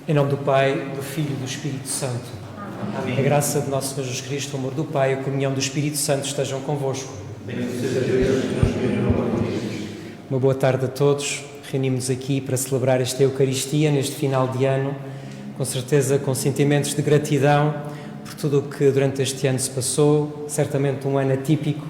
Em nome do Pai, do Filho e do Espírito Santo. Amém. A graça de nosso Senhor Jesus Cristo, o amor do Pai e a comunhão do Espírito Santo estejam convosco. Bendito seja Deus que nos reuniu com Cristo. Uma boa tarde a todos. Reunimos-nos aqui para celebrar esta Eucaristia neste final de ano, com certeza com sentimentos de gratidão por tudo o que durante este ano se passou, certamente um ano atípico,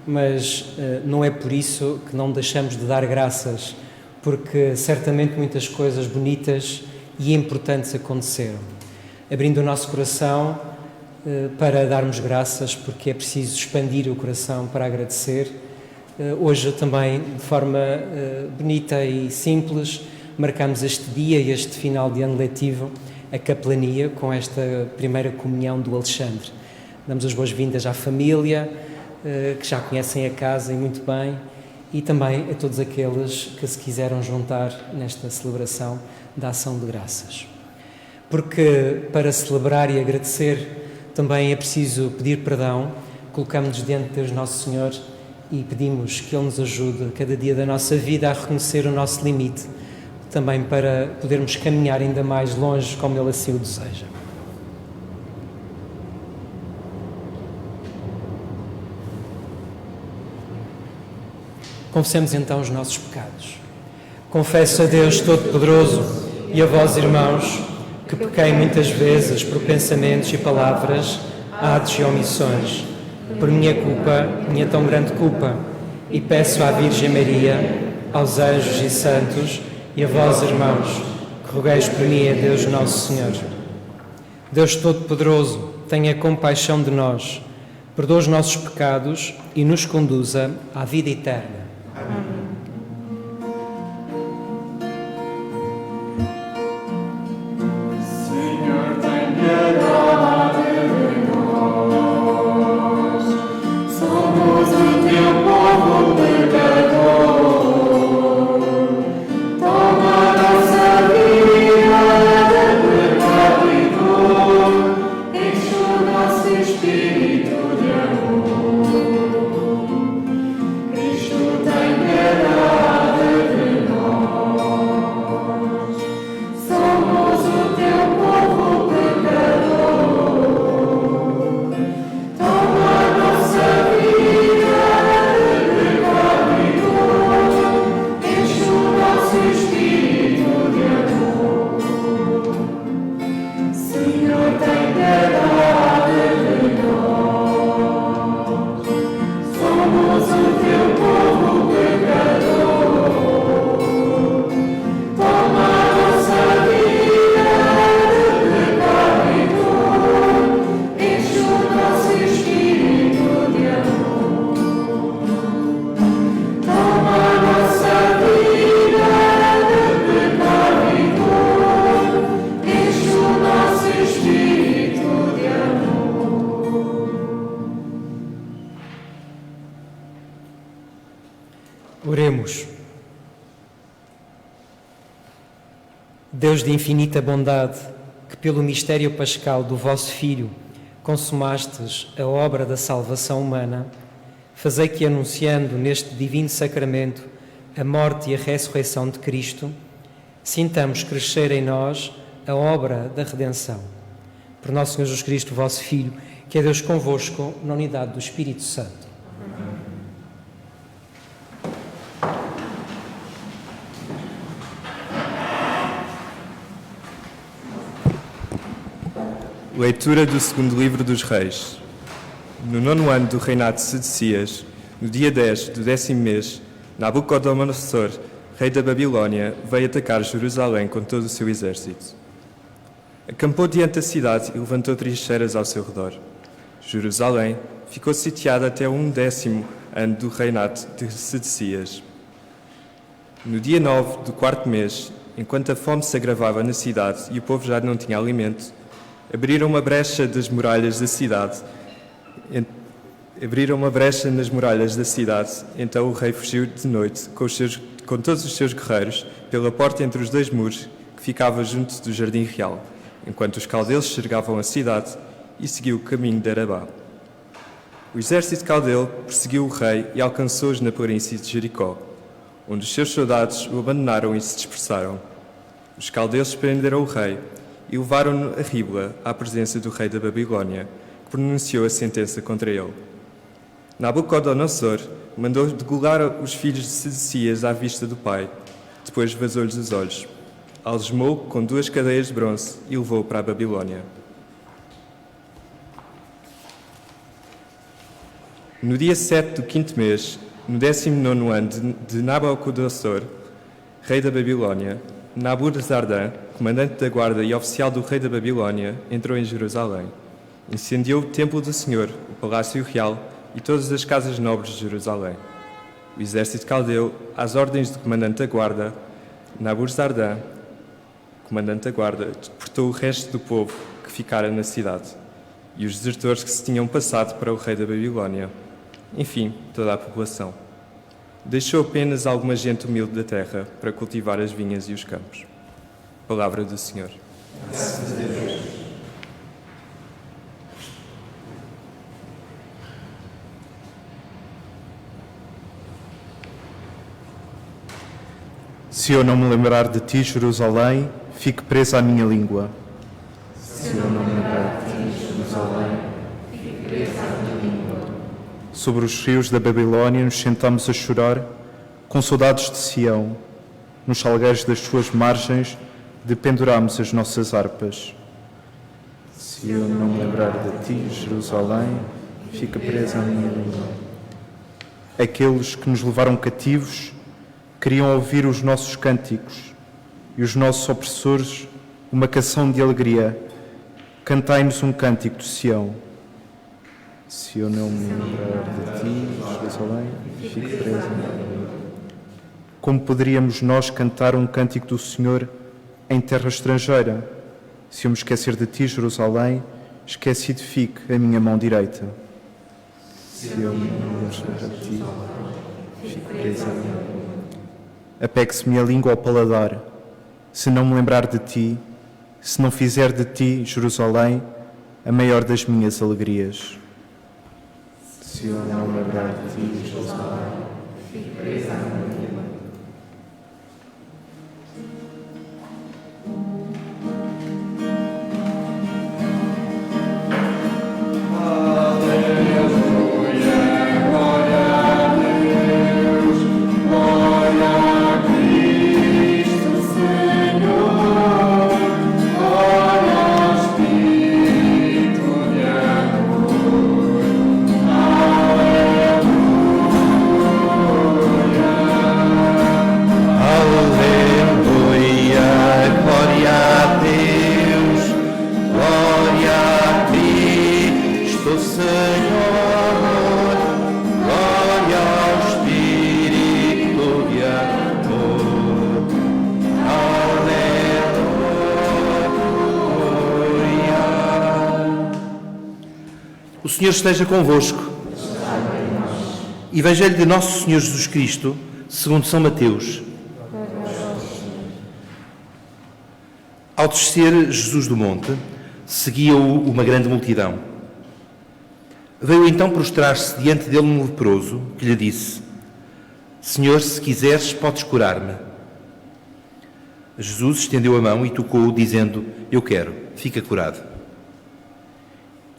mas não é por isso que não deixamos de dar graças, porque certamente muitas coisas bonitas e importantes aconteceram. Abrindo o nosso coração para darmos graças, porque é preciso expandir o coração para agradecer. Hoje também, de forma bonita e simples, marcamos este dia e este final de ano letivo, a capelania, com esta primeira comunhão do Alexandre. Damos as boas-vindas à família, que já conhecem a casa e muito bem, e também a todos aqueles que se quiseram juntar nesta celebração da ação de graças. Porque para celebrar e agradecer também é preciso pedir perdão, colocamos-nos diante de Deus Nosso Senhor e pedimos que Ele nos ajude cada dia da nossa vida a reconhecer o nosso limite, também para podermos caminhar ainda mais longe como Ele assim o deseja. Confessemos então os nossos pecados. Confesso a Deus Todo-Poderoso e a vós, irmãos, que pequei muitas vezes por pensamentos e palavras, atos e omissões, por minha culpa, minha tão grande culpa, e peço à Virgem Maria, aos anjos e santos, e a vós, irmãos, que rogueis por mim a Deus Nosso Senhor. Deus Todo-Poderoso, tenha compaixão de nós, perdoa os nossos pecados e nos conduza à vida eterna. Amém. Oremos. Deus de infinita bondade, que pelo mistério pascal do vosso Filho consumastes a obra da salvação humana, fazei que, anunciando neste divino sacramento a morte e a ressurreição de Cristo, sintamos crescer em nós a obra da redenção. Por nosso Senhor Jesus Cristo, vosso Filho, que é Deus convosco, na unidade do Espírito Santo. Leitura do segundo livro dos Reis. No 9º ano do reinado de Sedecias, no dia 10 do 10º mês, Nabucodonosor, rei da Babilónia, veio atacar Jerusalém com todo o seu exército. Acampou diante da cidade e levantou trincheiras ao seu redor. Jerusalém ficou sitiada até o 11º ano do reinado de Sedecias. No dia 9 do 4º mês, enquanto a fome se agravava na cidade e o povo já não tinha alimento, abriram uma brecha nas muralhas da cidade. Então o rei fugiu de noite com todos os seus guerreiros pela porta entre os dois muros que ficava junto do jardim real, enquanto os caldeus cercavam a cidade, e seguiu o caminho de Arabá. O exército caldeu perseguiu o rei e alcançou-os na planície de Jericó, onde os seus soldados o abandonaram e se dispersaram. Os caldeus prenderam o rei e levaram-no a Ribla à presença do rei da Babilónia, que pronunciou a sentença contra ele. Nabucodonosor mandou degolar os filhos de Sedecias à vista do pai, depois vazou-lhes os olhos, algemou-o com 2 cadeias de bronze e levou-o para a Babilónia. No dia 7 do 5º mês, no 19º ano de Nabucodonosor, rei da Babilónia, Nabuzaradan, comandante da guarda e oficial do rei da Babilónia, entrou em Jerusalém. Incendiou o templo do Senhor, o palácio real e todas as casas nobres de Jerusalém. o exército caldeu, às ordens do comandante da guarda, Nabuzaradã, comandante da guarda, deportou o resto do povo que ficara na cidade e os desertores que se tinham passado para o rei da Babilónia. Enfim, toda a população. Deixou apenas alguma gente humilde da terra para cultivar as vinhas e os campos. Palavra do Senhor. Graças a Deus. Se eu não me lembrar de ti, Jerusalém, fique presa a minha língua. Se eu não me lembrar de ti, Jerusalém, fique presa a minha língua. Sobre os rios da Babilónia nos sentamos a chorar, com saudades de Sião. Nos salgueiros das suas margens dependuramos as nossas harpas. Se eu não me lembrar de ti, Jerusalém, fique presa a minha língua. Aqueles que nos levaram cativos queriam ouvir os nossos cânticos e os nossos opressores uma canção de alegria. Cantai-nos um cântico de Sião. Se eu não me lembrar de ti, Jerusalém, fique presa. Como poderíamos nós cantar um cântico do Senhor em terra estrangeira? Se eu me esquecer de ti, Jerusalém, esquecido fique a minha mão direita. Se eu me lembrar de ti, fique presa. Apegue-se-me a língua ao paladar. Se não me lembrar de ti, se não fizer de ti, Jerusalém, a maior das minhas alegrias. Se eu não me lembrar de ti, Jerusalém, fique presa a minha língua. O Senhor esteja convosco. Evangelho de Nosso Senhor Jesus Cristo, segundo São Mateus. Ao descer Jesus do monte, seguia-o uma grande multidão. Veio então prostrar-se diante dele um leproso, que lhe disse: Senhor, se quiseres, podes curar-me. Jesus estendeu a mão e tocou-o, dizendo: Eu quero, fica curado.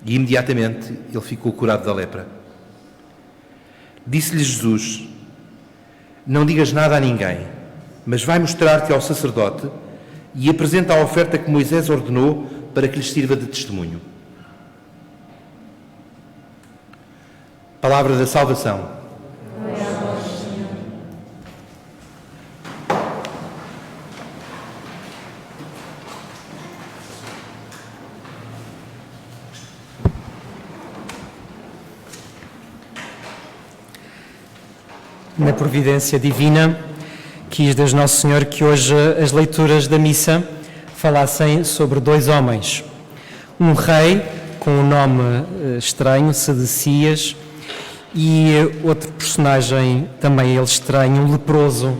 E imediatamente ele ficou curado da lepra. Disse-lhe Jesus: Não digas nada a ninguém, mas vai mostrar-te ao sacerdote e apresenta a oferta que Moisés ordenou para que lhes sirva de testemunho. Palavra da salvação. Na providência divina, quis Deus Nosso Senhor que hoje as leituras da missa falassem sobre dois homens. Um rei com um nome estranho, Sedecias, e outro personagem também ele estranho, um leproso,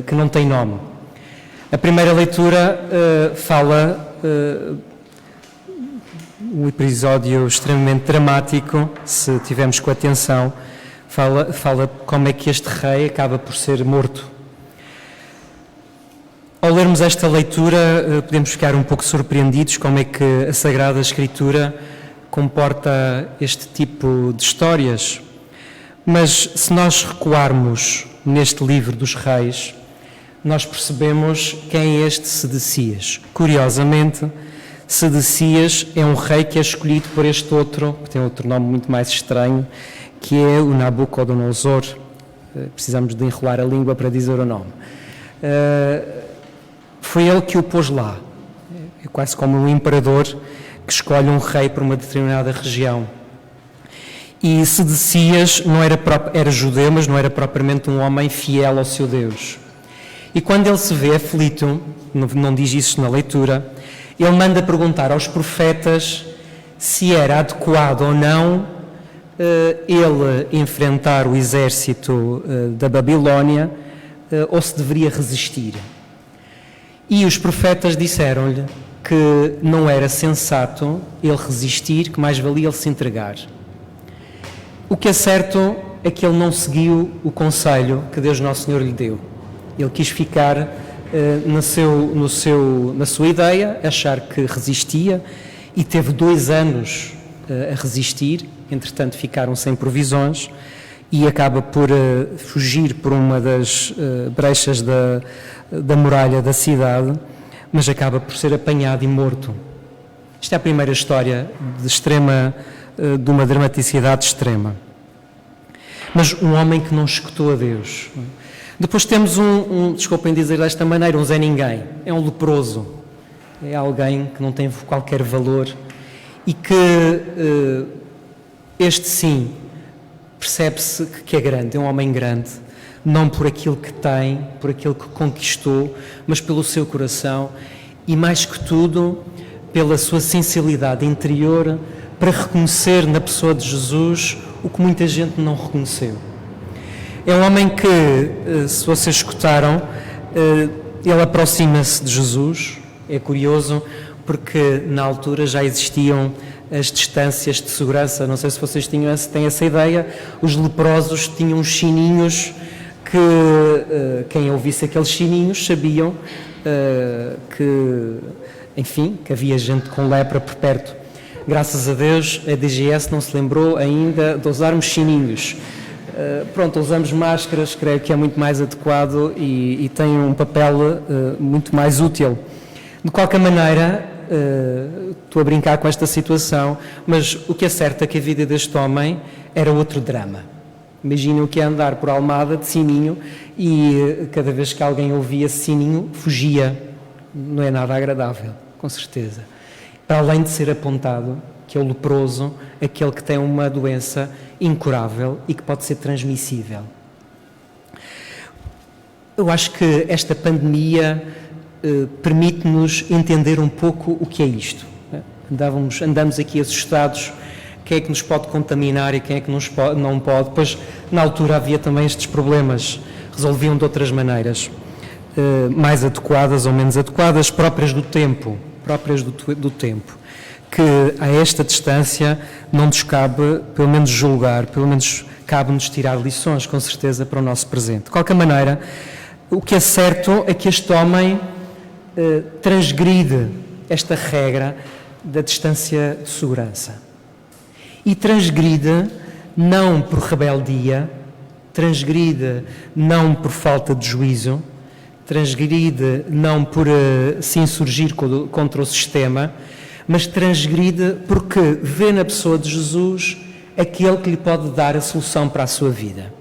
que não tem nome. A primeira leitura fala um episódio extremamente dramático, se tivermos com atenção. Fala como é que este rei acaba por ser morto. Ao lermos esta leitura, podemos ficar um pouco surpreendidos como é que a Sagrada Escritura comporta este tipo de histórias. Mas se nós recuarmos neste livro dos reis, nós percebemos quem é este Sedecias. Curiosamente, Sedecias é um rei que é escolhido por este outro, que tem outro nome muito mais estranho, que é o Nabucodonosor. Precisamos de enrolar a língua para dizer o nome. Foi ele que o pôs lá. É quase como um imperador que escolhe um rei para uma determinada região. E Sedecias era judeu, mas não era propriamente um homem fiel ao seu Deus. E quando ele se vê aflito, não diz isso na leitura, ele manda perguntar aos profetas se era adequado ou não ele enfrentar o exército da Babilónia ou se deveria resistir. E os profetas disseram-lhe que não era sensato ele resistir, que mais valia ele se entregar. O que é certo é que ele não seguiu o conselho que Deus Nosso Senhor lhe deu. Ele quis ficar na sua ideia, achar que resistia, e teve 2 anos a resistir. Entretanto ficaram sem provisões e acaba por fugir por uma das brechas da muralha da cidade, mas acaba por ser apanhado e morto. Esta é a primeira história de uma dramaticidade extrema. Mas um homem que não escutou a Deus. Depois temos desculpem dizer desta maneira, um Zé Ninguém. É um leproso. É alguém que não tem qualquer valor e que este sim percebe-se que é grande, é um homem grande, não por aquilo que tem, por aquilo que conquistou, mas pelo seu coração e, mais que tudo, pela sua sensibilidade interior para reconhecer na pessoa de Jesus o que muita gente não reconheceu. É um homem que, se vocês escutaram, ele aproxima-se de Jesus. É curioso porque na altura já existiam as distâncias de segurança. Não sei se vocês têm essa ideia. Os leprosos tinham uns sininhos que quem ouvisse aqueles sininhos sabiam que havia gente com lepra por perto. Graças a Deus a DGS não se lembrou ainda de usarmos sininhos. Usamos máscaras, creio que é muito mais adequado e tem um papel muito mais útil. De qualquer maneira, estou a brincar com esta situação, mas o que é certo é que a vida deste homem era outro drama. Imaginem o que é andar por Almada de sininho e cada vez que alguém ouvia esse sininho, fugia. Não é nada agradável, com certeza. Para além de ser apontado que é o leproso, aquele que tem uma doença incurável e que pode ser transmissível. Eu acho que esta pandemia permite-nos entender um pouco o que é isto. Andamos aqui assustados, quem é que nos pode contaminar e quem é que não pode. Pois, na altura havia também estes problemas, resolviam de outras maneiras, mais adequadas ou menos adequadas, próprias do tempo, que a esta distância não nos cabe, pelo menos julgar, pelo menos cabe-nos tirar lições, com certeza, para o nosso presente. De qualquer maneira, o que é certo é que este homem transgride esta regra da distância de segurança. E transgride não por rebeldia, transgride não por falta de juízo, transgride não por se insurgir contra o sistema, mas transgride porque vê na pessoa de Jesus aquele que lhe pode dar a solução para a sua vida.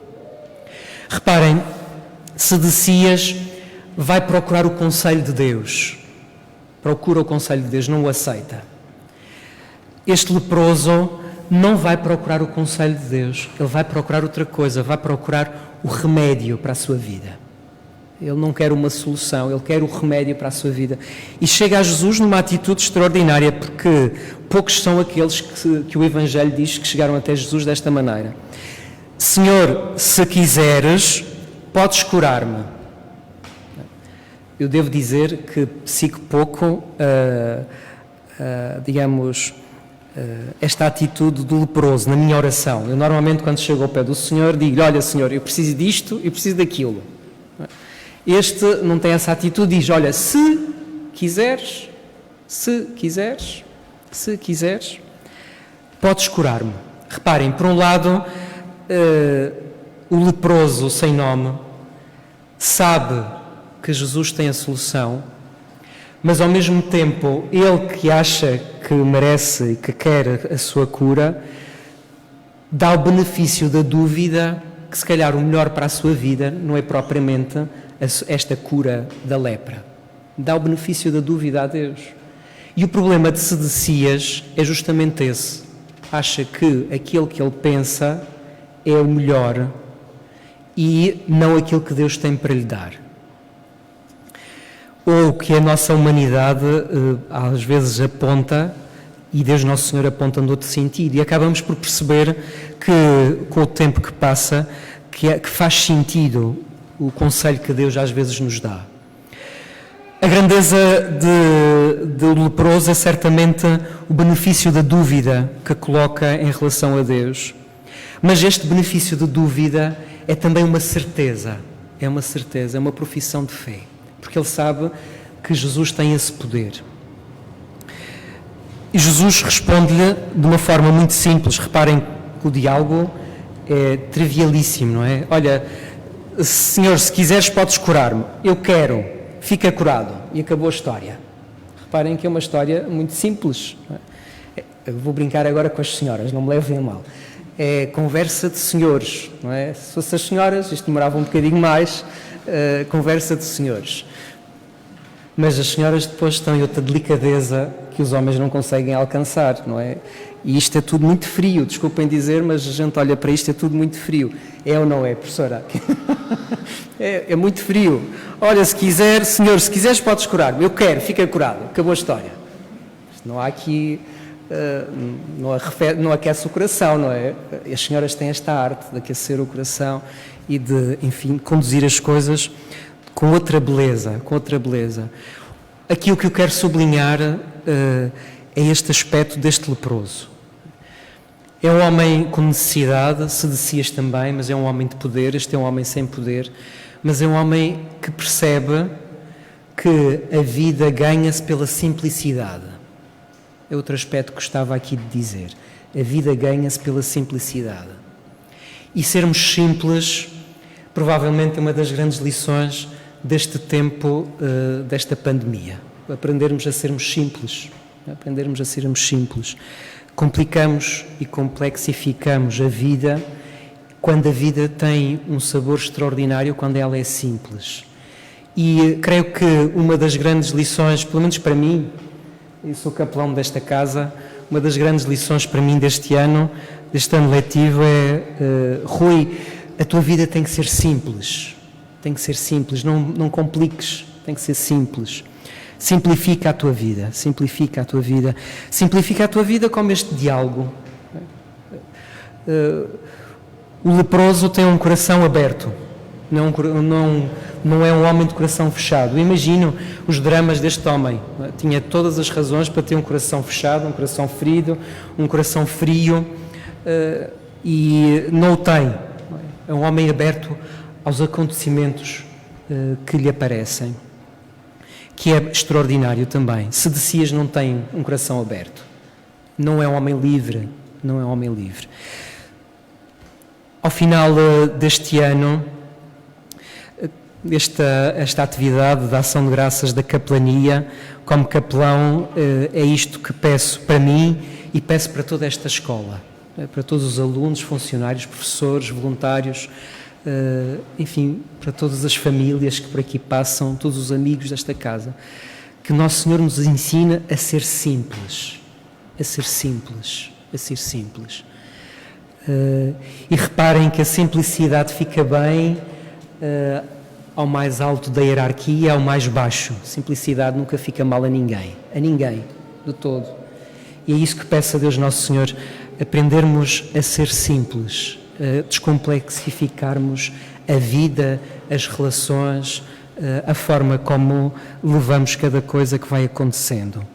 Reparem, Sedecias vai procurar o conselho de Deus. Procura o conselho de Deus, não o aceita. Este leproso não vai procurar o conselho de Deus, ele vai procurar outra coisa, vai procurar o remédio para a sua vida. Ele não quer uma solução, ele quer o remédio para a sua vida. E chega a Jesus numa atitude extraordinária, porque poucos são aqueles que o Evangelho diz que chegaram até Jesus desta maneira. Senhor, se quiseres, podes curar-me. Eu devo dizer que sigo pouco, esta atitude do leproso na minha oração. Eu normalmente, quando chego ao pé do Senhor, digo: olha, Senhor, eu preciso disto e preciso daquilo. Este não tem essa atitude, diz: olha, se quiseres, podes curar-me. Reparem, por um lado, o leproso sem nome sabe que Jesus tem a solução, mas ao mesmo tempo, ele que acha que merece e que quer a sua cura, dá o benefício da dúvida que se calhar o melhor para a sua vida não é propriamente esta cura da lepra. Dá o benefício da dúvida a Deus. E o problema de Sedecias é justamente esse. acha que aquilo que ele pensa é o melhor e não aquilo que Deus tem para lhe dar. Ou que a nossa humanidade às vezes aponta e Deus Nosso Senhor aponta no outro sentido, e acabamos por perceber que com o tempo que passa que faz sentido o conselho que Deus às vezes nos dá. A grandeza do leproso é certamente o benefício da dúvida que coloca em relação a Deus, mas este benefício de dúvida é também uma certeza, é uma profissão de fé, porque ele sabe que Jesus tem esse poder. E Jesus responde-lhe de uma forma muito simples. Reparem que o diálogo é trivialíssimo, não é? Olha, Senhor, se quiseres podes curar-me. Eu quero, fica curado. E acabou a história. Reparem que é uma história muito simples. Não é? Eu vou brincar agora com as senhoras, não me levem a mal. É conversa de senhores, não é? Se fossem as senhoras, isto demorava um bocadinho mais, conversa de senhores. Mas as senhoras depois têm outra delicadeza que os homens não conseguem alcançar, não é? E isto é tudo muito frio, desculpem dizer, mas a gente olha para isto, é tudo muito frio. É ou não é, professora? É muito frio. Olha, se quiser, Senhor, se quiseres podes curar-me. Eu quero, fica curado. Acabou a história. Não há aqui, não aquece o coração, não é? As senhoras têm esta arte de aquecer o coração e de, enfim, conduzir as coisas com outra beleza, Aqui o que eu quero sublinhar é este aspecto deste leproso. É um homem com necessidade, Sedecias também, mas é um homem de poder. Este é um homem sem poder, mas é um homem que percebe que a vida ganha-se pela simplicidade. É outro aspecto que gostava aqui de dizer. A vida ganha-se pela simplicidade. E sermos simples, provavelmente é uma das grandes lições deste tempo, desta pandemia. Aprendermos a sermos simples. Complicamos e complexificamos a vida quando a vida tem um sabor extraordinário, quando ela é simples. E creio que uma das grandes lições, pelo menos para mim, eu sou capelão desta casa, uma das grandes lições para mim deste ano letivo é, Rui, a tua vida tem que ser simples. Não compliques, tem que ser simples. Simplifica a tua vida como este diálogo. O leproso tem um coração aberto, não é um homem de coração fechado. Eu imagino os dramas deste homem. Tinha todas as razões para ter um coração fechado, um coração ferido, um coração frio, e não o tem. É um homem aberto aos acontecimentos que lhe aparecem, que é extraordinário também. Sedecias não tem um coração aberto, não é um homem livre. Ao final deste ano, esta atividade da ação de graças da capelania, como capelão, é isto que peço para mim e peço para toda esta escola, para todos os alunos, funcionários, professores, voluntários, enfim, para todas as famílias que por aqui passam, todos os amigos desta casa, que Nosso Senhor nos ensina a ser simples. E reparem que a simplicidade fica bem ao mais alto da hierarquia, ao mais baixo. Simplicidade nunca fica mal a ninguém, de todo. E é isso que peço a Deus Nosso Senhor, aprendermos a ser simples, a descomplexificarmos a vida, as relações, a forma como levamos cada coisa que vai acontecendo.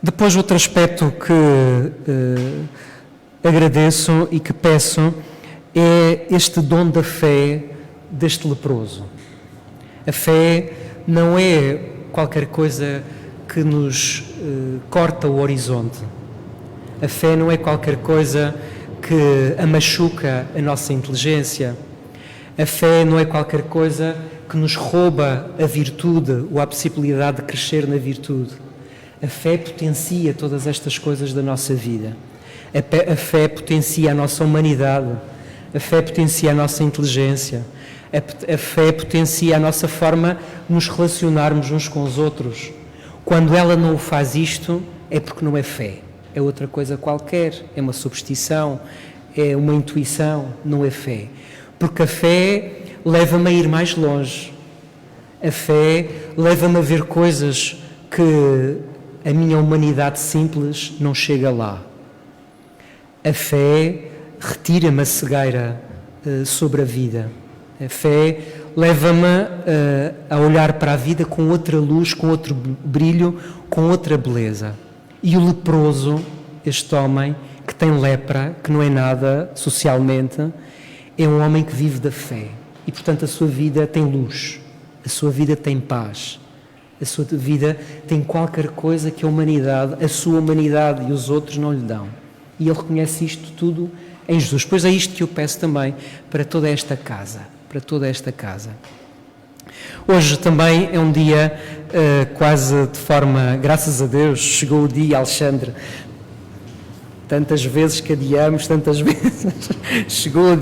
Depois, outro aspecto que agradeço e que peço é este dom da fé deste leproso. A fé não é qualquer coisa que nos corta o horizonte. A fé não é qualquer coisa que amachuca a nossa inteligência. A fé não é qualquer coisa que nos rouba a virtude ou a possibilidade de crescer na virtude. A fé potencia todas estas coisas da nossa vida. A fé potencia a nossa humanidade. A fé potencia a nossa inteligência. A fé potencia a nossa forma de nos relacionarmos uns com os outros. Quando ela não faz isto, é porque não é fé. é outra coisa qualquer, é uma superstição, é uma intuição, não é fé. Porque a fé leva-me a ir mais longe. A fé leva-me a ver coisas que a minha humanidade simples não chega lá. A fé retira-me a cegueira sobre a vida. A fé leva-me a olhar para a vida com outra luz, com outro brilho, com outra beleza. E o leproso, este homem que tem lepra, que não é nada socialmente, é um homem que vive da fé. E, portanto, a sua vida tem luz, a sua vida tem paz, a sua vida tem qualquer coisa que a humanidade, a sua humanidade e os outros não lhe dão. E ele reconhece isto tudo em Jesus. Pois é isto que eu peço também para toda esta casa, para toda esta casa. Hoje também é um dia quase de forma, graças a Deus, chegou o dia, Alexandre, tantas vezes que adiamos, tantas vezes, chegou o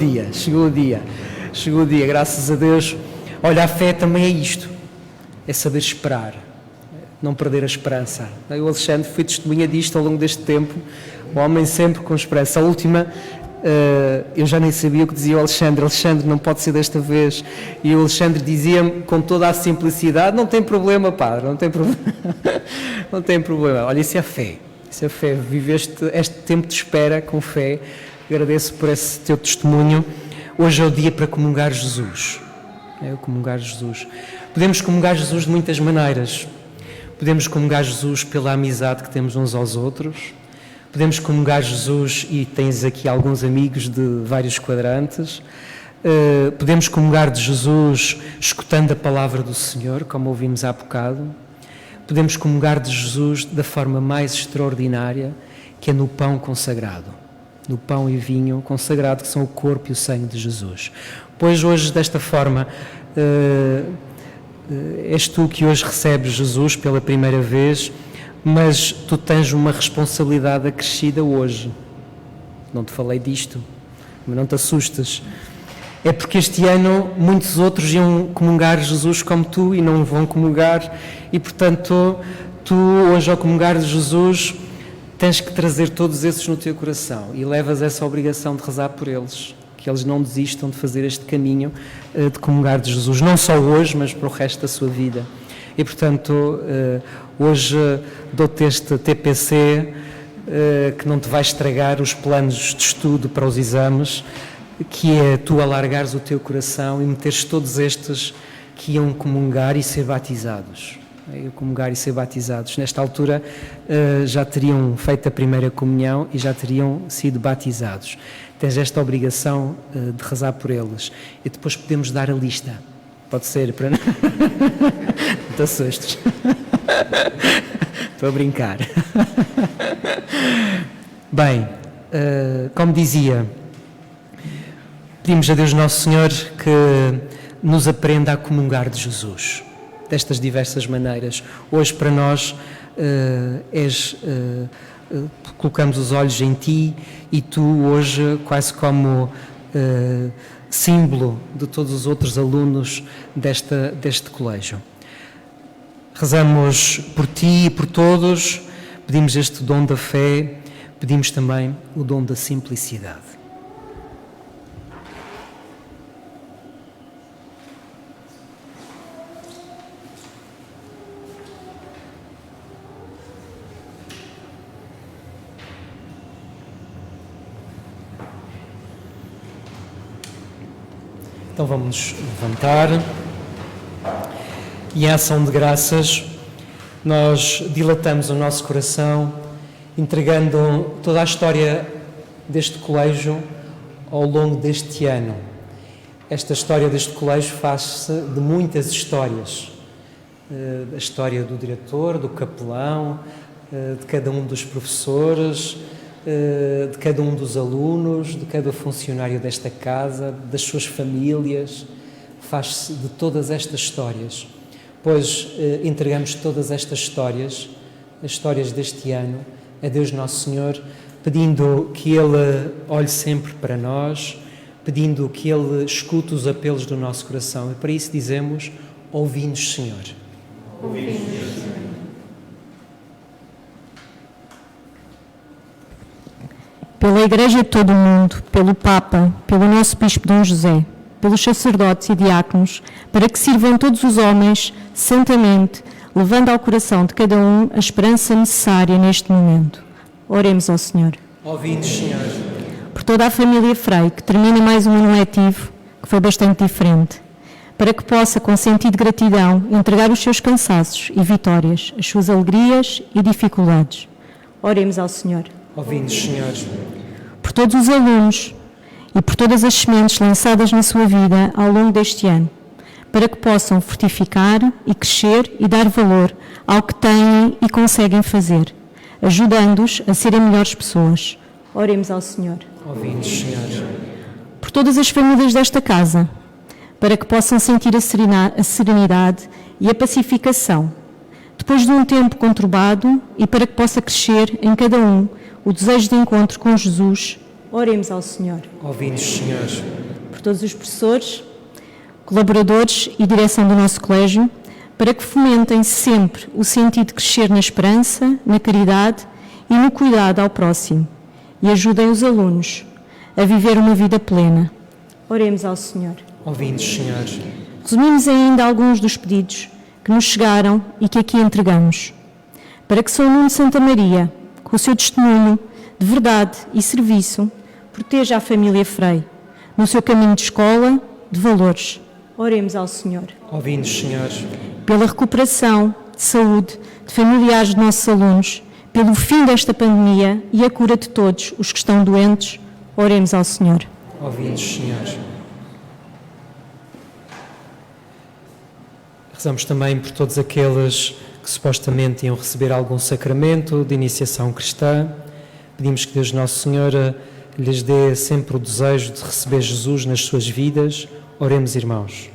dia, graças a Deus. Olha, a fé também é isto, é saber esperar, não perder a esperança. Eu, Alexandre, fui testemunha disto ao longo deste tempo, o homem sempre com esperança. A última, eu já nem sabia o que dizia o Alexandre, não pode ser desta vez, e o Alexandre dizia-me com toda a simplicidade, não tem problema, padre, não tem problema, não tem problema. Olha, isso é fé, viver este tempo de espera com fé. Agradeço por esse teu testemunho. Hoje é o dia para comungar Jesus, Podemos comungar Jesus de muitas maneiras. Podemos comungar Jesus pela amizade que temos uns aos outros. Podemos comungar Jesus, e tens aqui alguns amigos de vários quadrantes. Podemos comungar de Jesus escutando a palavra do Senhor, como ouvimos há bocado. Podemos comungar de Jesus da forma mais extraordinária, que é no pão consagrado, no pão e vinho consagrado, que são o corpo e o sangue de Jesus. Pois hoje, desta forma, és tu que hoje recebes Jesus pela primeira vez, mas tu tens uma responsabilidade acrescida hoje. Não te falei disto, mas não te assustes. É porque este ano muitos outros iam comungar Jesus como tu e não vão comungar, e portanto tu hoje, ao comungar de Jesus, tens que trazer todos esses no teu coração e levas essa obrigação de rezar por eles, que eles não desistam de fazer este caminho de comungar de Jesus, não só hoje, mas para o resto da sua vida. E portanto hoje dou-te este TPC que não te vai estragar os planos de estudo para os exames, que é tu alargares o teu coração e meteres todos estes que iam comungar e ser batizados. Nesta altura já teriam feito a primeira comunhão e já teriam sido batizados. Tens esta obrigação de rezar por eles. E depois podemos dar a lista. Pode ser para... Não te assustes. Estou a brincar. Bem, como dizia, pedimos a Deus Nosso Senhor que nos aprenda a comungar de Jesus, destas diversas maneiras. Hoje para nós colocamos os olhos em Ti, e Tu hoje, quase como símbolo de todos os outros alunos deste colégio. Rezamos por Ti e por todos, pedimos este dom da fé, pedimos também o dom da simplicidade. Então vamos levantar e, em ação de graças, nós dilatamos o nosso coração, entregando toda a história deste colégio ao longo deste ano. Esta história deste colégio faz-se de muitas histórias. A história do diretor, do capelão, de cada um dos professores, de cada um dos alunos, de cada funcionário desta casa, das suas famílias. Faz-se de todas estas histórias, pois entregamos todas estas histórias, as histórias deste ano, a Deus Nosso Senhor, pedindo que Ele olhe sempre para nós, pedindo que Ele escute os apelos do nosso coração, e para isso dizemos: ouvi-nos, Senhor. Ouvi-nos, Senhor. pela Igreja de todo o mundo, pelo Papa, pelo nosso Bispo Dom José, pelos sacerdotes e diáconos, para que sirvam todos os homens santamente, levando ao coração de cada um a esperança necessária neste momento. Oremos ao Senhor. Ouvi-nos, Senhor. Por toda a família Frei, que termina mais um ano letivo, que foi bastante diferente, para que possa, com sentido de gratidão, entregar os seus cansaços e vitórias, as suas alegrias e dificuldades. Oremos ao Senhor. Ouvi-nos, Senhor. Por todos os alunos e por todas as sementes lançadas na sua vida ao longo deste ano, para que possam fortificar e crescer e dar valor ao que têm e conseguem fazer, ajudando-os a serem melhores pessoas. Oremos ao Senhor. Ouvi-nos, Senhor. Por todas as famílias desta casa, para que possam sentir a serenidade e a pacificação, depois de um tempo conturbado, e para que possa crescer em cada um o desejo de encontro com Jesus. Oremos ao Senhor. Ouvi-nos, Senhor. Por todos os professores, colaboradores e direção do nosso colégio, para que fomentem sempre o sentido de crescer na esperança, na caridade e no cuidado ao próximo, e ajudem os alunos a viver uma vida plena. Oremos ao Senhor. Ouvi-nos, Senhor. Resumimos ainda alguns dos pedidos que nos chegaram e que aqui entregamos, para que São Nuno Santa Maria, com o seu testemunho de verdade e serviço, proteja a família Frei no seu caminho de escola, de valores. Oremos ao Senhor. Ouvi-nos, Senhor. Pela recuperação de saúde de familiares de nossos alunos, pelo fim desta pandemia e a cura de todos os que estão doentes, oremos ao Senhor. Ouvi-nos, Senhor. Rezamos também por todos aqueles que supostamente iam receber algum sacramento de iniciação cristã. Pedimos que Deus Nosso Senhor lhes dê sempre o desejo de receber Jesus nas suas vidas. Oremos, irmãos.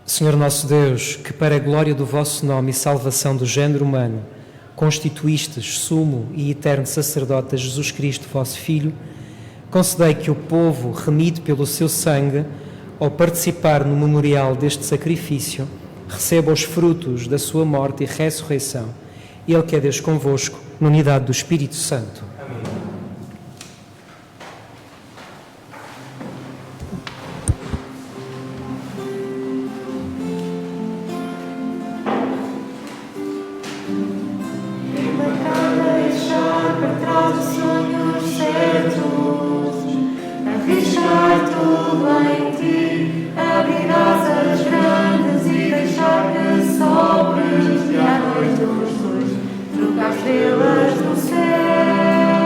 Senhor nosso Deus, que para a glória do vosso nome e salvação do género humano constituístes sumo e eterno sacerdote a Jesus Cristo, vosso Filho, concedei que o povo, remido pelo seu sangue, ao participar no memorial deste sacrifício, receba os frutos da sua morte e ressurreição. Ele que é Deus convosco, na unidade do Espírito Santo. Estrelas no céu.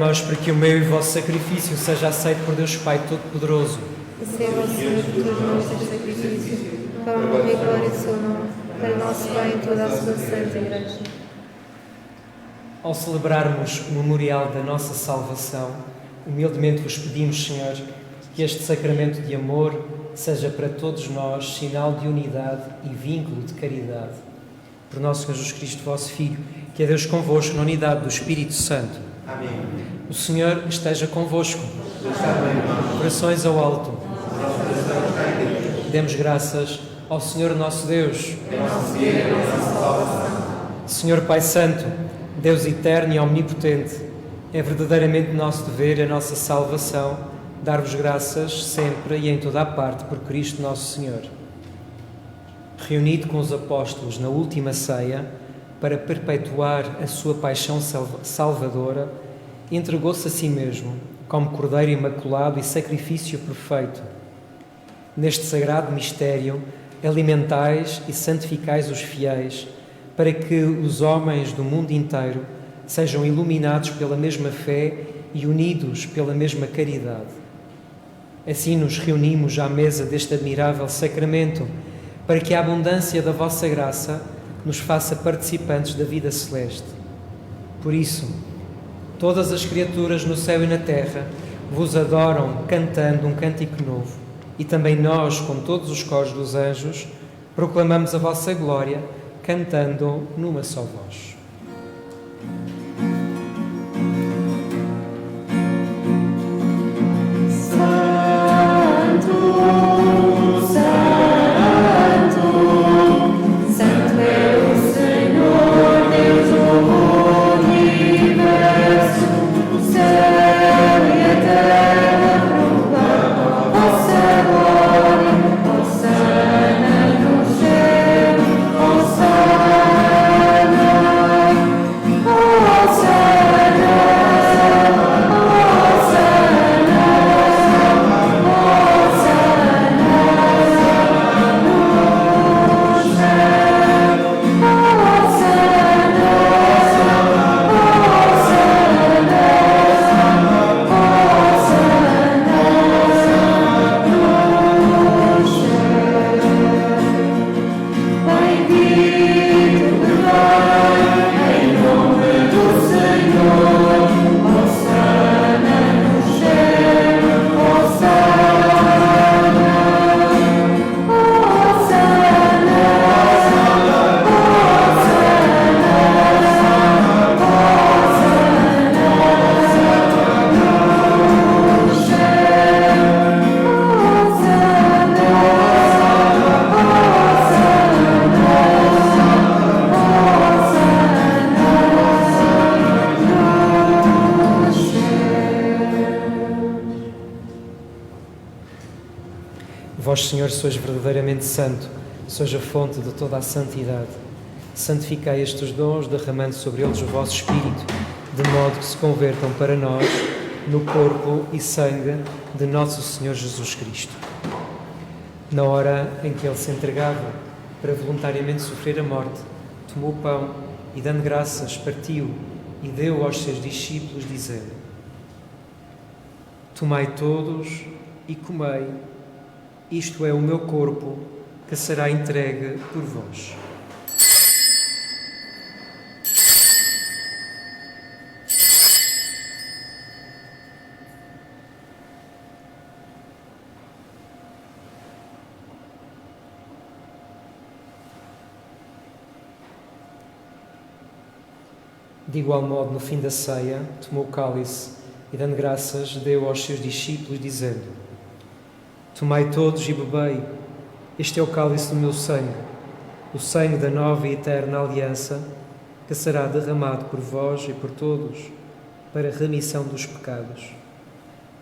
nós para que o meu e o vosso sacrifício seja aceito por Deus Pai Todo-Poderoso. Receba, Senhor, de todos nós este sacrifício, para a honra e glória do seu nome, para nosso bem e toda a sua santa Igreja. Ao celebrarmos o memorial da nossa salvação, humildemente vos pedimos, Senhor, que este sacramento de amor seja para todos nós sinal de unidade e vínculo de caridade. Por nosso Senhor Jesus Cristo, vosso Filho, que é Deus convosco na unidade do Espírito Santo. Amém. O Senhor esteja convosco. Corações ao alto. Demos graças ao Senhor nosso Deus. Senhor Pai Santo, Deus eterno e omnipotente, é verdadeiramente nosso dever, a nossa salvação, dar-vos graças sempre e em toda a parte por Cristo nosso Senhor. Reunido com os apóstolos na última ceia, para perpetuar a sua paixão salvadora, entregou-se a si mesmo, como Cordeiro imaculado e sacrifício perfeito. Neste sagrado mistério, alimentais e santificais os fiéis, para que os homens do mundo inteiro sejam iluminados pela mesma fé e unidos pela mesma caridade. Assim nos reunimos à mesa deste admirável sacramento, para que a abundância da vossa graça nos faça participantes da vida celeste. Por isso, todas as criaturas no céu e na terra vos adoram cantando um cântico novo, e também nós, com todos os coros dos anjos, proclamamos a vossa glória, cantando numa só voz. Vós, Senhor, sois verdadeiramente santo, sois a fonte de toda a santidade. Santificai estes dons, derramando sobre eles o vosso Espírito, de modo que se convertam para nós no corpo e sangue de nosso Senhor Jesus Cristo. Na hora em que Ele se entregava para voluntariamente sofrer a morte, tomou o pão e, dando graças, partiu e deu aos seus discípulos, dizendo: Tomai todos e comei, isto é o meu corpo, que será entregue por vós. De igual modo, no fim da ceia, tomou o cálice e, dando graças, deu aos seus discípulos, dizendo: Tomai todos e bebei, este é o cálice do meu sangue, o sangue da nova e eterna aliança, que será derramado por vós e por todos, para a remissão dos pecados.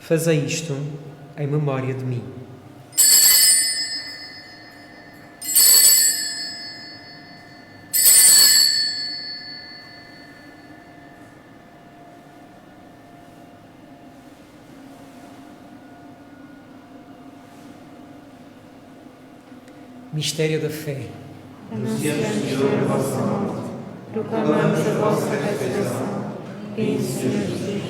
Fazei isto em memória de mim. Mistério da fé. Anunciamos, Senhor, a vossa morte, proclamamos a vossa ressurreição. Vinde, Senhor Jesus.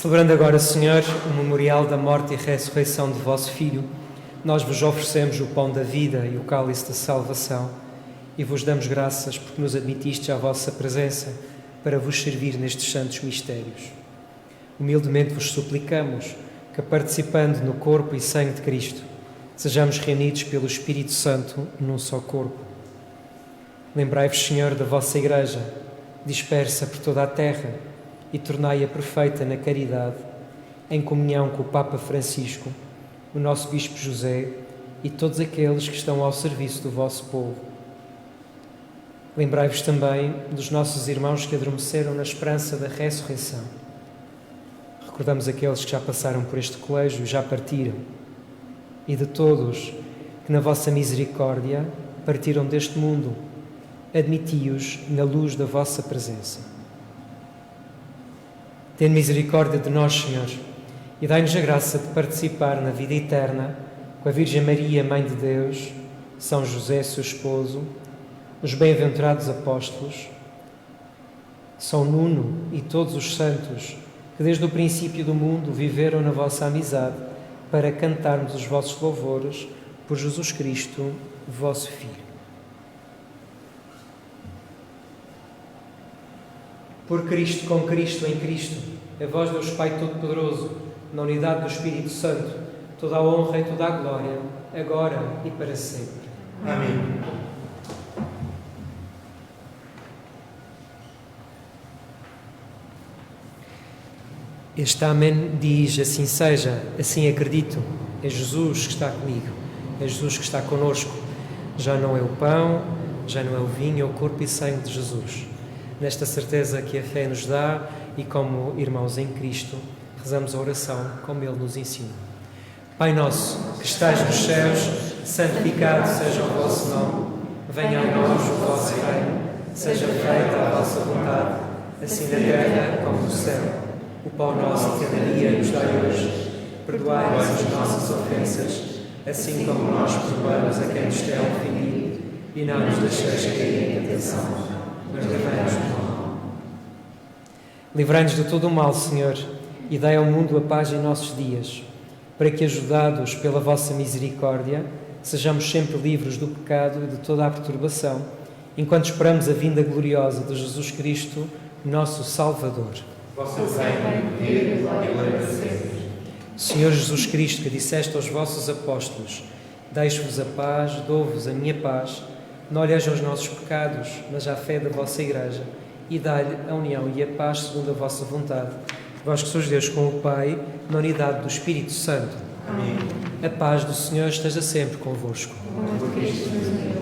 Celebrando agora, Senhor, o memorial da morte e ressurreição de vosso Filho, nós vos oferecemos o pão da vida e o cálice da salvação e vos damos graças porque nos admitistes à vossa presença para vos servir nestes santos mistérios. Humildemente vos suplicamos que, participando no corpo e sangue de Cristo, sejamos reunidos pelo Espírito Santo num só corpo. Lembrai-vos, Senhor, da vossa Igreja, dispersa por toda a terra, e tornai-a perfeita na caridade, em comunhão com o Papa Francisco, o nosso Bispo José e todos aqueles que estão ao serviço do vosso povo. Lembrai-vos também dos nossos irmãos que adormeceram na esperança da ressurreição. Recordamos aqueles que já passaram por este colégio e já partiram, e de todos que na vossa misericórdia partiram deste mundo, admiti-os na luz da vossa presença. Tende misericórdia de nós, Senhor, e dai-nos a graça de participar na vida eterna com a Virgem Maria, Mãe de Deus, São José, seu esposo, os bem-aventurados apóstolos, São Nuno e todos os santos que desde o princípio do mundo viveram na vossa amizade para cantarmos os vossos louvores por Jesus Cristo, vosso Filho. Por Cristo, com Cristo, em Cristo, a vós, Deus Pai Todo-Poderoso, na unidade do Espírito Santo, toda a honra e toda a glória, agora e para sempre. Amém. Este amém diz: assim seja, assim acredito. É Jesus que está comigo, é Jesus que está conosco. Já não é o pão, já não é o vinho, é o corpo e sangue de Jesus. Nesta certeza que a fé nos dá e como irmãos em Cristo, rezamos a oração como Ele nos ensina. Pai nosso, que estais nos céus, santificado seja o vosso nome. Venha a nós o vosso reino, seja feita a vossa vontade, assim na terra como no céu. O pão nosso de cada dia nos dai hoje. Perdoai-nos as nossas ofensas, assim como nós perdoamos a quem nos tem ofendido, e não nos deixeis cair em tentação, mas livrai-nos do mal. Livrai-nos de todo o mal, Senhor, e dai ao mundo a paz em nossos dias, para que, ajudados pela vossa misericórdia, sejamos sempre livres do pecado e de toda a perturbação, enquanto esperamos a vinda gloriosa de Jesus Cristo, nosso Salvador. Vosso reino, poder e glória para sempre. Senhor Jesus Cristo, que disseste aos vossos apóstolos: deixo-vos a paz, dou-vos a minha paz, não olheis aos nossos pecados, mas à fé da vossa Igreja, e dai-lhe a união e a paz segundo a vossa vontade. Vós que sois Deus com o Pai, na unidade do Espírito Santo. Amém. A paz do Senhor esteja sempre convosco. Por Cristo Jesus.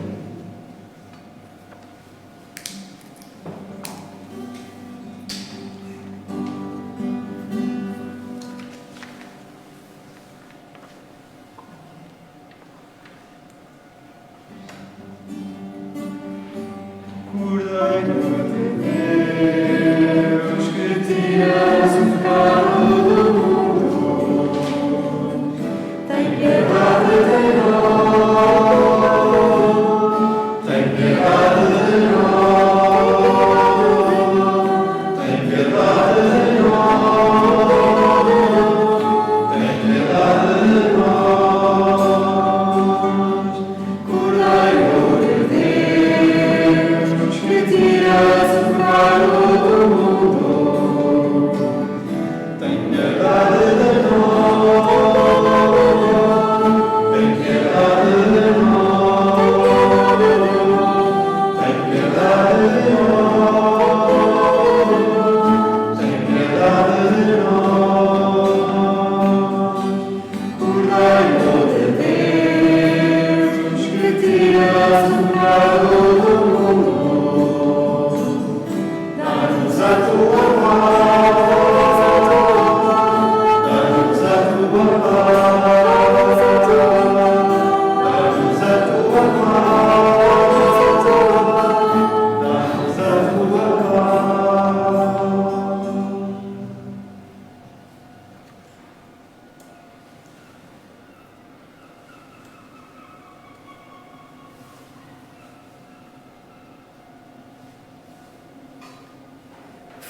Tem piedade de nós.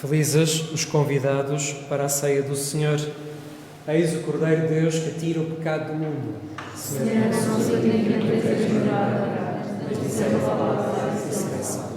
Felizes os convidados para a ceia do Senhor. Eis o Cordeiro de Deus que tira o pecado do mundo. Senhor, não sou digno de teres jurado, mas disser a palavra e serei salvo.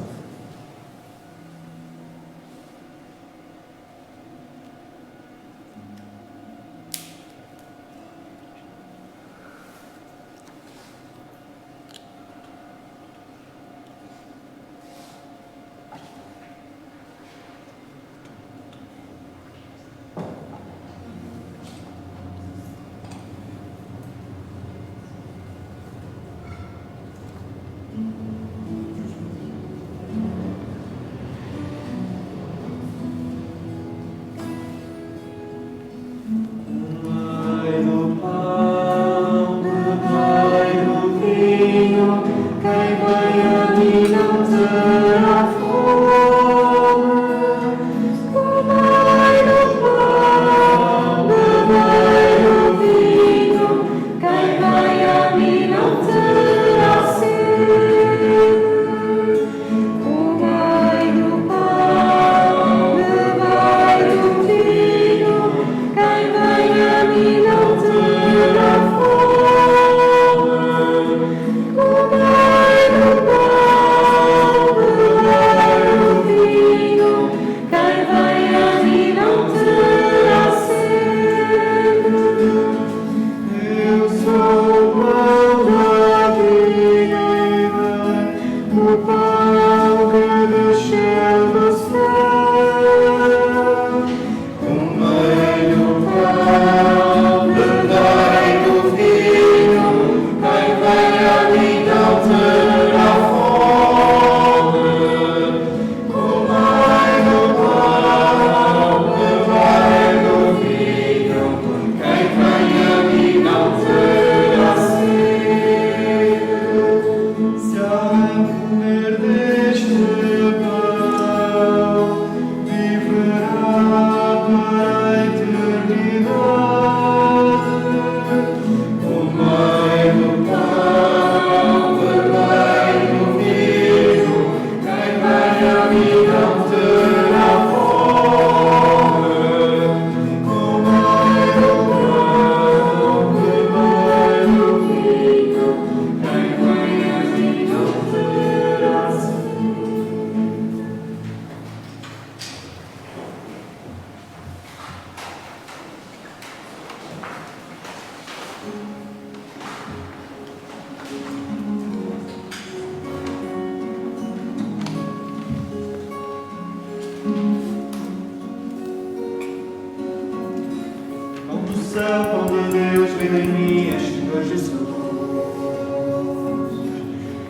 Pão de Deus, vem em mim, Senhor Jesus.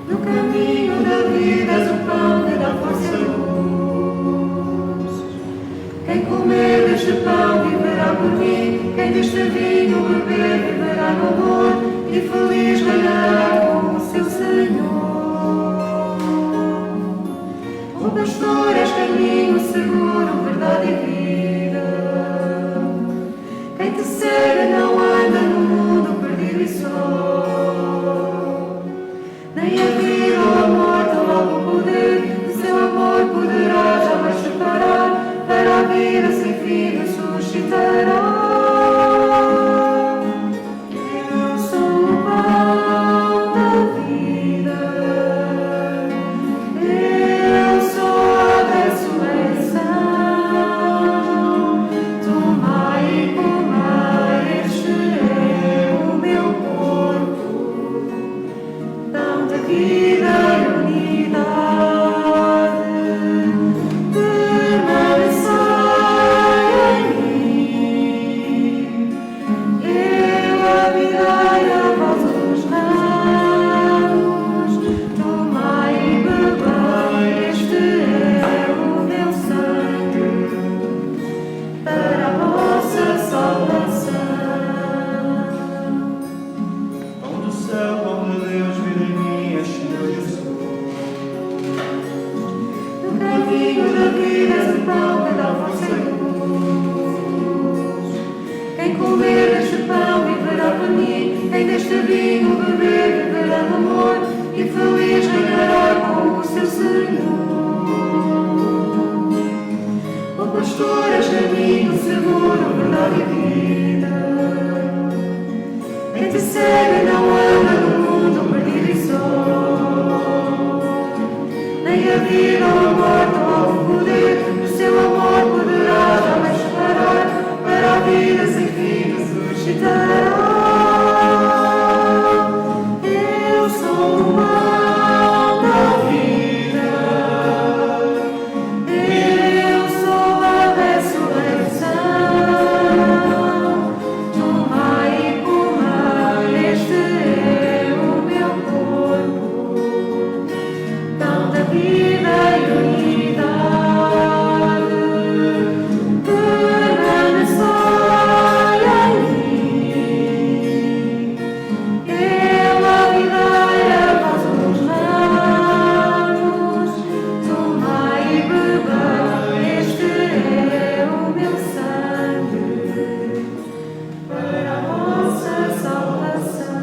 No caminho da vida és o pão que dá força e luz. Quem comer deste pão viverá por mim, quem deste vinho beber viverá no amor, e feliz reinará com o seu Senhor. O pastor és caminho seguro, verdade e vida. Quem te segue não anda no mundo perdido e só. Nem a vida ou a morte ou algum poder do seu amor poderá jamais separar. Para a vida sem fim ressuscitará. tu és caminho seguro, verdade e vida. Quem te segue não anda no mundo perdido e só. Nem a vida ou a morte ou o poder, o seu amor poderá jamais separar. Para a vida sem fim ressuscitará. Eu sou o mal da vida. Eu sou a ressurreição. Tomai e comai, este é o meu corpo, pão da vida e unidade. Permanecei em mim. Eu a videira, vós os ramos. Tomai e bebei, este é o meu sangue, para a vossa salvação.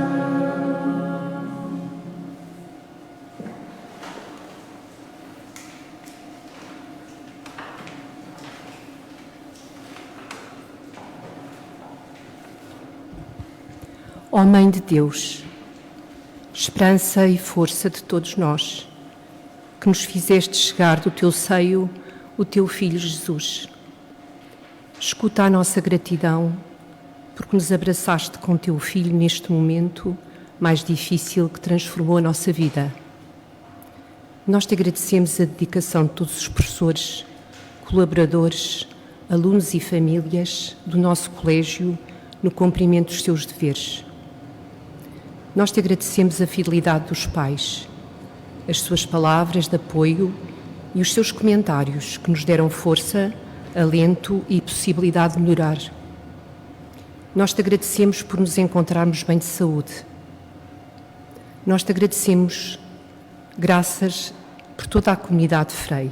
Ó Mãe de Deus, esperança e força de todos nós, que nos fizeste chegar do teu seio o teu Filho Jesus. Escuta a nossa gratidão, porque nos abraçaste com teu Filho neste momento mais difícil que transformou a nossa vida. Nós te agradecemos a dedicação de todos os professores, colaboradores, alunos e famílias do nosso colégio no cumprimento dos seus deveres. Nós te agradecemos a fidelidade dos pais, as suas palavras de apoio e os seus comentários que nos deram força, alento e possibilidade de melhorar. Nós te agradecemos por nos encontrarmos bem de saúde. Nós te agradecemos, graças por toda a comunidade Frei,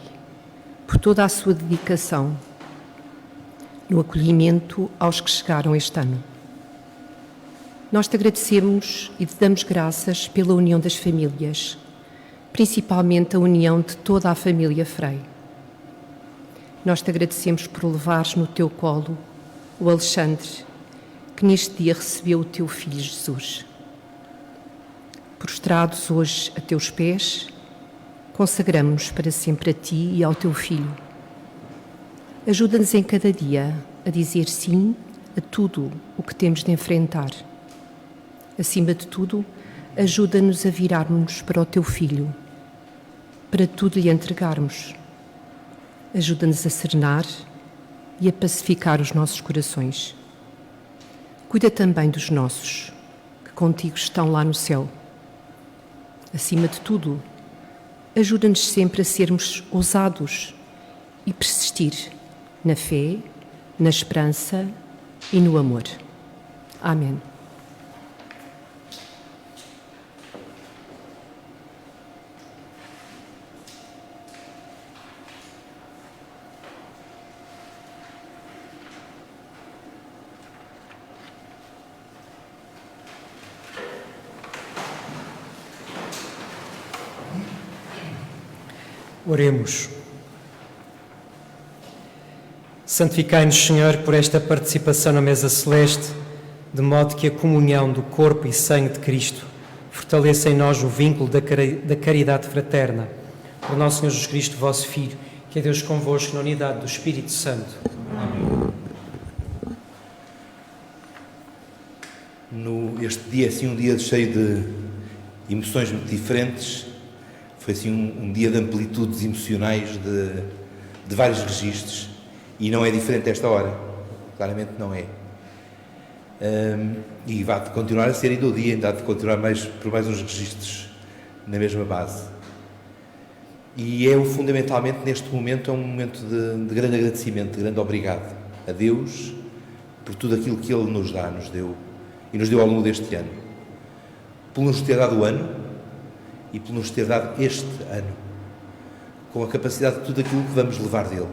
por toda a sua dedicação no acolhimento aos que chegaram este ano. Nós te agradecemos e te damos graças pela união das famílias, principalmente a união de toda a família Frei. Nós te agradecemos por levares no teu colo o Alexandre, que neste dia recebeu o teu Filho Jesus. Prostrados hoje a teus pés, consagramo-nos para sempre a ti e ao teu Filho. Ajuda-nos em cada dia a dizer sim a tudo o que temos de enfrentar. Acima de tudo, ajuda-nos a virarmos para o teu Filho, para tudo lhe entregarmos. Ajuda-nos a serenar e a pacificar os nossos corações. Cuida também dos nossos, que contigo estão lá no céu. Acima de tudo, ajuda-nos sempre a sermos ousados e persistir na fé, na esperança e no amor. Amém. Oremos. Santificai-nos, Senhor, por esta participação na mesa celeste, de modo que a comunhão do corpo e sangue de Cristo fortaleça em nós o vínculo da caridade fraterna. Por nosso Senhor Jesus Cristo, vosso Filho, que é Deus convosco na unidade do Espírito Santo. Amém. Este dia, assim, um dia cheio de emoções muito diferentes. Foi assim um dia de amplitudes emocionais de vários registros, e não é diferente esta hora, claramente não é. E vai continuar a ser ainda o dia, ainda há de continuar por mais uns registros na mesma base. E fundamentalmente neste momento é um momento de grande agradecimento, de grande obrigado a Deus por tudo aquilo que Ele nos deu e nos deu ao longo deste ano, por nos ter dado o ano e por nos ter dado este ano, com a capacidade de tudo aquilo que vamos levar dele.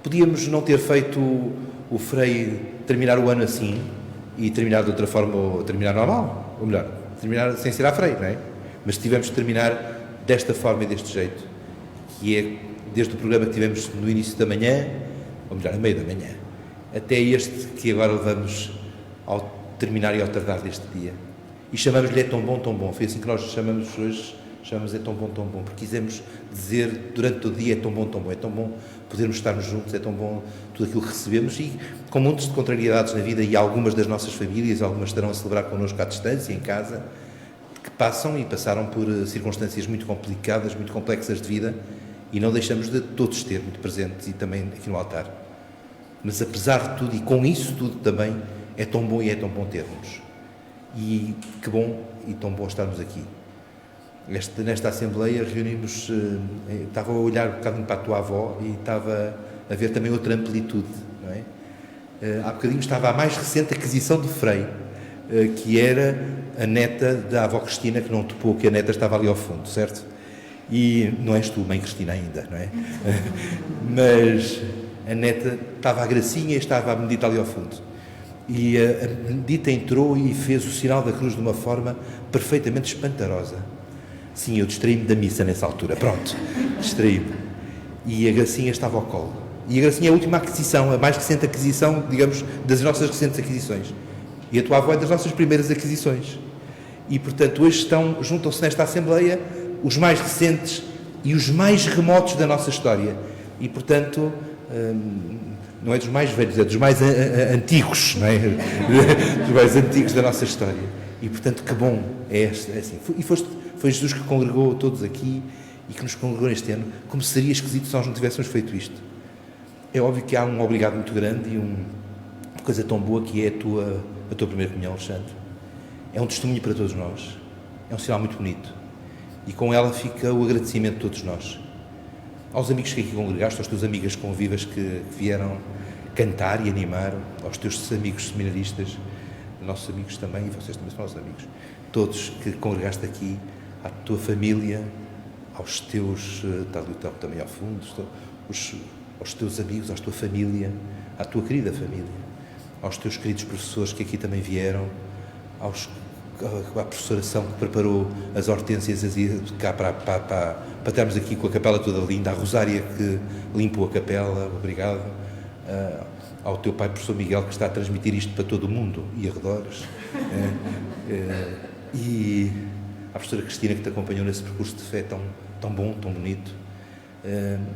Podíamos não ter feito o Frei terminar o ano assim e terminar de outra forma, ou terminar normal, ou melhor, terminar sem ser a Frei, não é? Mas tivemos de terminar desta forma e deste jeito, que é desde o programa que tivemos no início da manhã, ou melhor, a meio da manhã, até este que agora levamos ao terminar e ao tardar deste dia. E chamamos-lhe É Tão Bom, Tão Bom. Foi assim que nós chamamos hoje, chamamos É Tão Bom, Tão Bom, porque quisemos dizer durante todo o dia: é tão bom, tão bom, é tão bom podermos estarmos juntos, é tão bom tudo aquilo que recebemos, e com montes de contrariedades na vida, e algumas das nossas famílias, algumas estarão a celebrar connosco à distância, em casa, que passam e passaram por circunstâncias muito complicadas, muito complexas de vida, e não deixamos de todos ter muito presentes e também aqui no altar. Mas apesar de tudo, e com isso tudo também, é tão bom e é tão bom termos. E que bom e tão bom estarmos aqui. Nesta Assembleia reunimos, estava a olhar um bocadinho para a tua avó e estava a ver também outra amplitude, não é? Há bocadinho estava a mais recente aquisição de Frei, que era a neta da avó Cristina, que não topou, que a neta estava ali ao fundo, certo? E não és tu, mãe Cristina, ainda, não é? Mas a neta estava a gracinha e estava a Benedita ali ao fundo. E a Benedita entrou e fez o sinal da cruz de uma forma perfeitamente espantarosa. Sim, eu distraí-me da missa nessa altura, pronto, distraí-me. E a Gracinha estava ao colo. E a Gracinha é a última aquisição, a mais recente aquisição, digamos, das nossas recentes aquisições. E a tua avó é das nossas primeiras aquisições. E, portanto, hoje juntam-se nesta Assembleia os mais recentes e os mais remotos da nossa história. E, portanto, não é dos mais velhos, é dos mais antigos, não é? Dos mais antigos da nossa história. E, portanto, que bom é assim. E foi Jesus que congregou todos aqui e que nos congregou neste ano. Como seria esquisito se nós não tivéssemos feito isto? É óbvio que há um obrigado muito grande e uma coisa tão boa que é a tua primeira comunhão, Alexandre. É um testemunho para todos nós. É um sinal muito bonito. E com ela fica o agradecimento de todos nós. Aos amigos que aqui congregaste, aos teus amigas convivas que vieram cantar e animar, aos teus amigos seminaristas, nossos amigos também, e vocês também são nossos amigos, todos que congregaste aqui, à tua família, aos teus, está ali também ao fundo, aos teus amigos, à tua família, à tua querida família, aos teus queridos professores que aqui também vieram, à professoração que preparou as hortênsias cá para estarmos aqui com a capela toda linda, à Rosária que limpou a capela, obrigado, ao teu pai, professor Miguel, que está a transmitir isto para todo o mundo e arredores, e à professora Cristina, que te acompanhou nesse percurso de fé tão bom, tão bonito,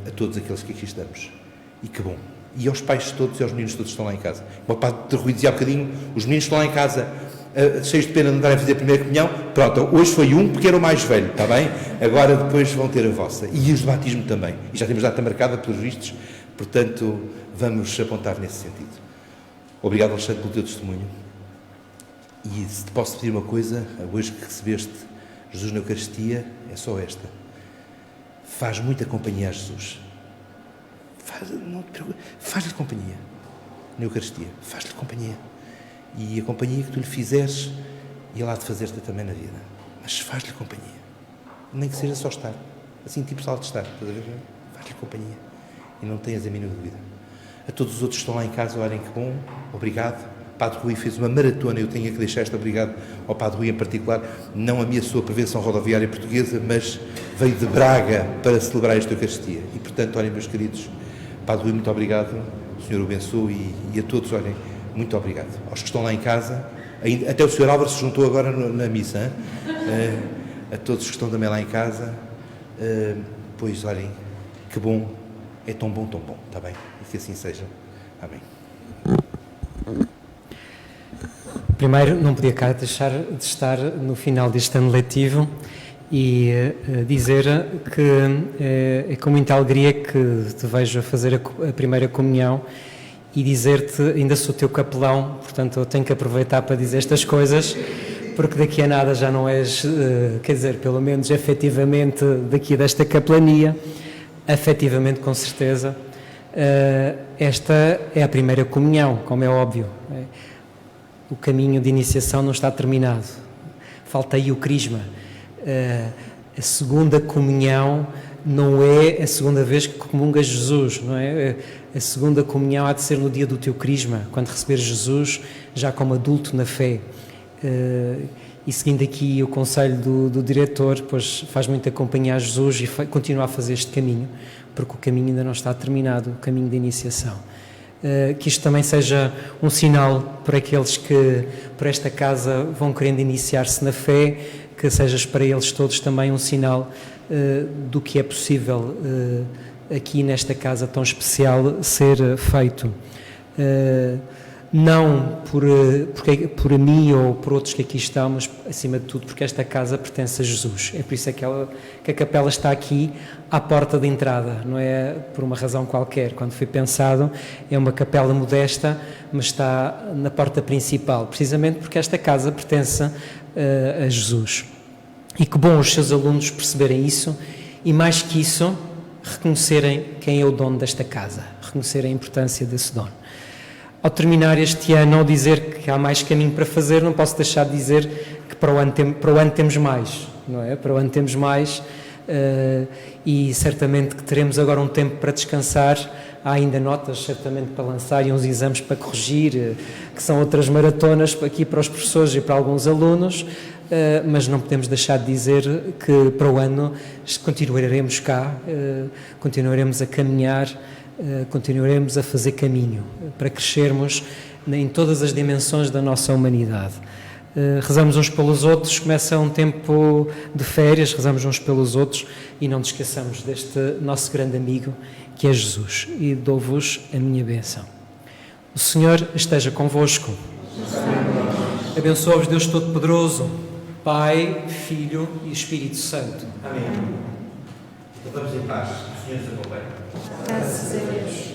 a todos aqueles que aqui estamos. E que bom. E aos pais todos e aos meninos todos que estão lá em casa. O Padre Rui dizia há bocadinho, os meninos estão lá em casa cheios de pena de andarem a fazer a primeira comunhão. Pronto, hoje foi um porque era o mais velho, está bem? Agora depois vão ter a vossa. E os de batismo também. E já temos data marcada pelos vistos, portanto vamos apontar nesse sentido. Obrigado, Alexandre, pelo teu testemunho. E se te posso pedir uma coisa, hoje que recebeste Jesus na Eucaristia, é só esta. Faz muita companhia a Jesus. Faz-lhe companhia na Eucaristia. Faz-lhe companhia. E a companhia que tu lhe fizeres, ele há de fazer-te também na vida. Mas faz-lhe companhia. Nem que seja só estar. Assim, tipo sala de estar. Estás a ver? Faz-lhe companhia. E não tenhas a mínima dúvida. A todos os outros que estão lá em casa, olhem que bom. Obrigado. Padre Rui fez uma maratona, eu tenho que deixar este obrigado ao Padre Rui em particular, não ameaçou a prevenção rodoviária portuguesa, mas veio de Braga para celebrar esta Eucaristia. E, portanto, olhem, meus queridos, Padre Rui, muito obrigado, o Senhor o abençoe e a todos, olhem, muito obrigado. Aos que estão lá em casa, até o Sr. Álvaro se juntou agora na missa, a todos que estão também lá em casa, pois, olhem, que bom, é tão bom, está bem? E que assim seja. Amém. Primeiro, não podia cá deixar de estar no final deste ano letivo e dizer que é com muita alegria que te vejo a fazer a primeira comunhão e dizer-te, ainda sou teu capelão, portanto eu tenho que aproveitar para dizer estas coisas, porque daqui a nada já não és, quer dizer, pelo menos efetivamente daqui desta capelania, efetivamente com certeza, esta é a primeira comunhão, como é óbvio. O caminho de iniciação não está terminado. Falta aí o crisma. A segunda comunhão não é a segunda vez que comungas Jesus, não é? A segunda comunhão há de ser no dia do teu crisma, quando receberes Jesus já como adulto na fé. e seguindo aqui o conselho do diretor, pois faz muito acompanhar Jesus e continua a fazer este caminho, porque o caminho ainda não está terminado, o caminho da iniciação. Que isto também seja um sinal para aqueles que por esta casa vão querendo iniciar-se na fé, que sejas para eles todos também um sinal do que é possível aqui nesta casa tão especial ser feito. Não por mim ou por outros que aqui estão, mas acima de tudo porque esta casa pertence a Jesus. É por isso que a capela está aqui à porta de entrada, não é por uma razão qualquer. Quando foi pensado, é uma capela modesta, mas está na porta principal, precisamente porque esta casa pertence a Jesus. E que bom os seus alunos perceberem isso e, mais que isso, reconhecerem quem é o dono desta casa, reconhecerem a importância desse dono. Ao terminar este ano, ao dizer que há mais caminho para fazer, não posso deixar de dizer que para o ano temos mais, não é? Para o ano temos mais e certamente que teremos agora um tempo para descansar. Há ainda notas certamente para lançar e uns exames para corrigir, que são outras maratonas aqui para os professores e para alguns alunos, mas não podemos deixar de dizer que para o ano continuaremos cá, continuaremos a caminhar, continuaremos a fazer caminho para crescermos em todas as dimensões da nossa humanidade. Rezamos uns pelos outros, começa um tempo de férias, rezamos uns pelos outros e não nos esqueçamos deste nosso grande amigo que é Jesus, e dou-vos a minha bênção. O Senhor esteja convosco. Abençoa-vos Deus Todo-Poderoso, Pai, Filho e Espírito Santo. Amém. Voltamos em paz. O Senhor nos acompanhe. Graças a Deus.